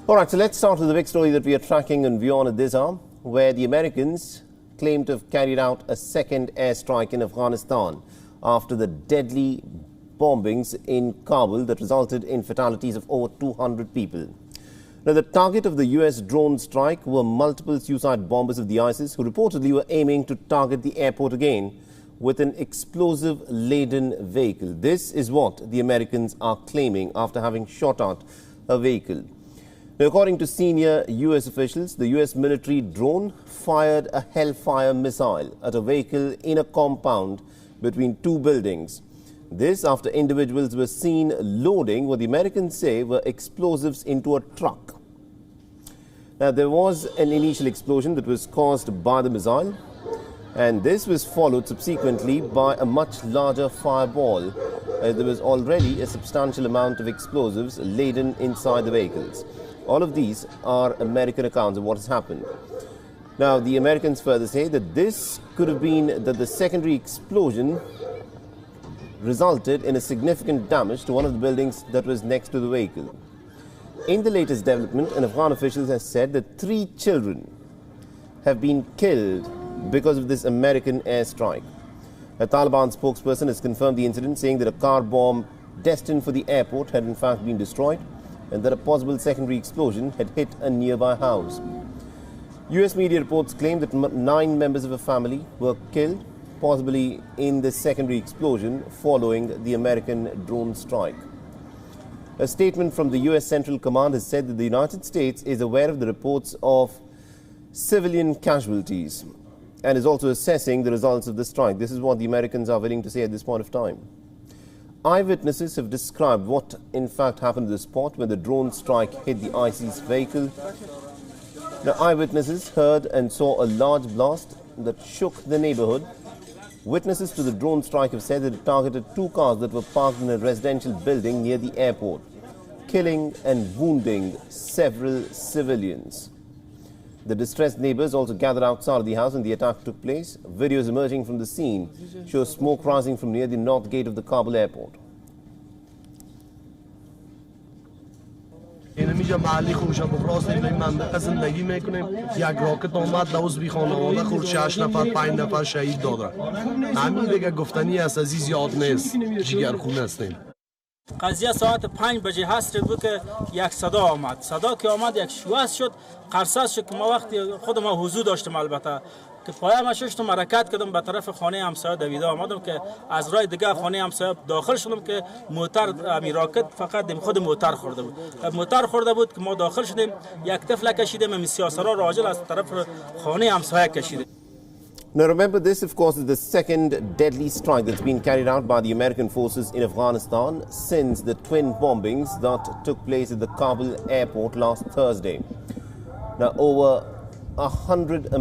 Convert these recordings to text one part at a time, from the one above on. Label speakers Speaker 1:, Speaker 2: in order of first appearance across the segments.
Speaker 1: All right, so let's start with the big story that we are tracking on WION at this hour, where the Americans claim to have carried out a second airstrike in Afghanistan after the deadly bombings in Kabul that resulted in fatalities of over 200 people. Now, the target of the U.S. drone strike were multiple suicide bombers of the ISIS who reportedly were aiming to target the airport again with an explosive-laden vehicle. This is what the Americans are claiming after having shot at a vehicle. Now, according to senior U.S. officials, the U.S. military drone fired a Hellfire missile at a vehicle in a compound between two buildings. This after individuals were seen loading what the Americans say were explosives into a truck. Now, there was an initial explosion that was caused by the missile, and this was followed subsequently by a much larger fireball. There was already a substantial amount of explosives laden inside the vehicles. All of these are American accounts of what has happened. Now, the Americans further say that this could have been that the secondary explosion resulted in a significant damage to one of the buildings that was next to the vehicle. In the latest development, an Afghan official has said that 3 children have been killed because of this American airstrike. A Taliban spokesperson has confirmed the incident, saying that a car bomb destined for the airport had in fact been destroyed and that a possible secondary explosion had hit a nearby house. US media reports claim that 9 members of a family were killed, possibly in the secondary explosion following the American drone strike. A statement from the US Central Command has said that the United States is aware of the reports of civilian casualties and is also assessing the results of the strike. This is what the Americans are willing to say at this point of time. Eyewitnesses have described what in fact happened at the spot when the drone strike hit the ISIS vehicle. The eyewitnesses heard and saw a large blast that shook the neighborhood. Witnesses to the drone strike have said that it targeted 2 cars that were parked in a residential building near the airport, killing and wounding several civilians. The distressed neighbors also gathered outside of the house when the attack took place. Videos emerging from the scene show smoke rising from near the north gate of the Kabul airport.
Speaker 2: اینجا محلی خروجا بخواست این منطقه زندگی میکنیم یک راکت آمد دوز بی خانواده خورد 6 نفر 5 نفر شهید دادن همین دیگه گفتنی است از زیاد نیست جگرخونه هستیم
Speaker 3: قضیه ساعت 5 بجه هست بود که یک صدا آمد که آمد یک شواس شد قرصاص شد که ما وقتی خود ما حضور داشتم البته که پایم ششتم حرکت کردم به طرف خانه همسایه دویده آمدم که از راه دیگه خانه همسایه داخل شدم که موتر راکت فقط خود موتر خورده بود که ما داخل شدیم یک طفل کشیدیم می سیاسرا راجل از طرف خانه همسایه کشیدیم.
Speaker 1: Now remember, this of course is the second deadly strike that's been carried out by the American forces in Afghanistan since the twin bombings that took place at the Kabul airport last Thursday. Now over 100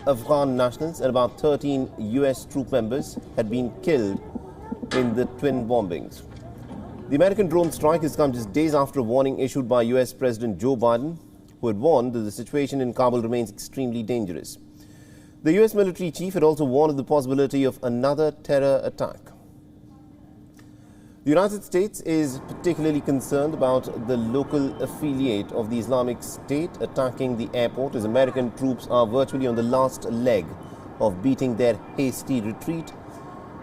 Speaker 1: Afghan nationals and about 13 US troop members had been killed in the twin bombings. The American drone strike has come just days after a warning issued by US President Joe Biden, who had warned that the situation in Kabul remains extremely dangerous. The US military chief had also warned of the possibility of another terror attack. The United States is particularly concerned about the local affiliate of the Islamic State attacking the airport, as American troops are virtually on the last leg of beating their hasty retreat.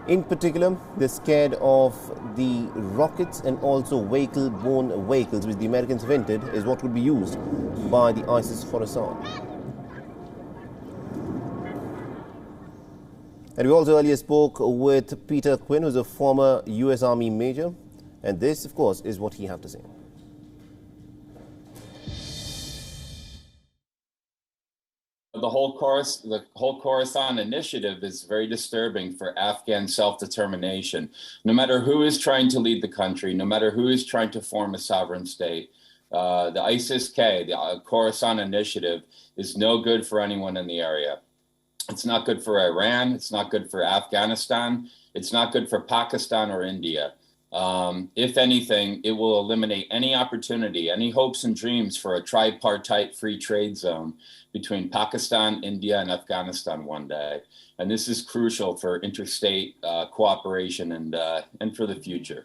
Speaker 1: In particular, they're scared of the rockets and also vehicle-borne vehicles, which the Americans have hinted is what would be used by the ISIS Khorasan. And we also earlier spoke with Peter Quinn, who's a former US Army major, and this, of course, is what he had to say.
Speaker 4: The whole Khorasan initiative is very disturbing for Afghan self-determination. No matter who is trying to lead the country, no matter who is trying to form a sovereign state, the ISIS-K, the Khorasan initiative, is no good for anyone in the area. It's not good for Iran. It's not good for Afghanistan. It's not good for Pakistan or India. If anything, it will eliminate any opportunity, any hopes and dreams for a tripartite free trade zone between Pakistan, India, and Afghanistan one day. And this is crucial for interstate cooperation and for the future.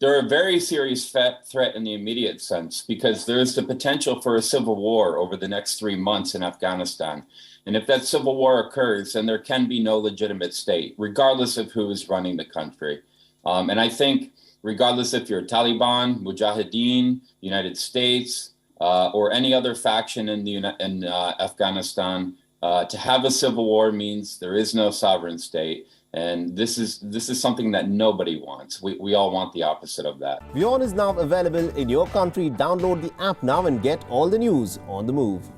Speaker 4: they're a very serious threat in the immediate sense because there is the potential for a civil war over the next 3 months in Afghanistan. And if that civil war occurs, then there can be no legitimate state, regardless of who is running the country. And I think regardless if you're Taliban, Mujahideen, United States, or any other faction in Afghanistan, to have a civil war means there is no sovereign state. And this is something that nobody wants. We all want the opposite of that.
Speaker 1: WION is now available in your country. Download the app now and get all the news on the move.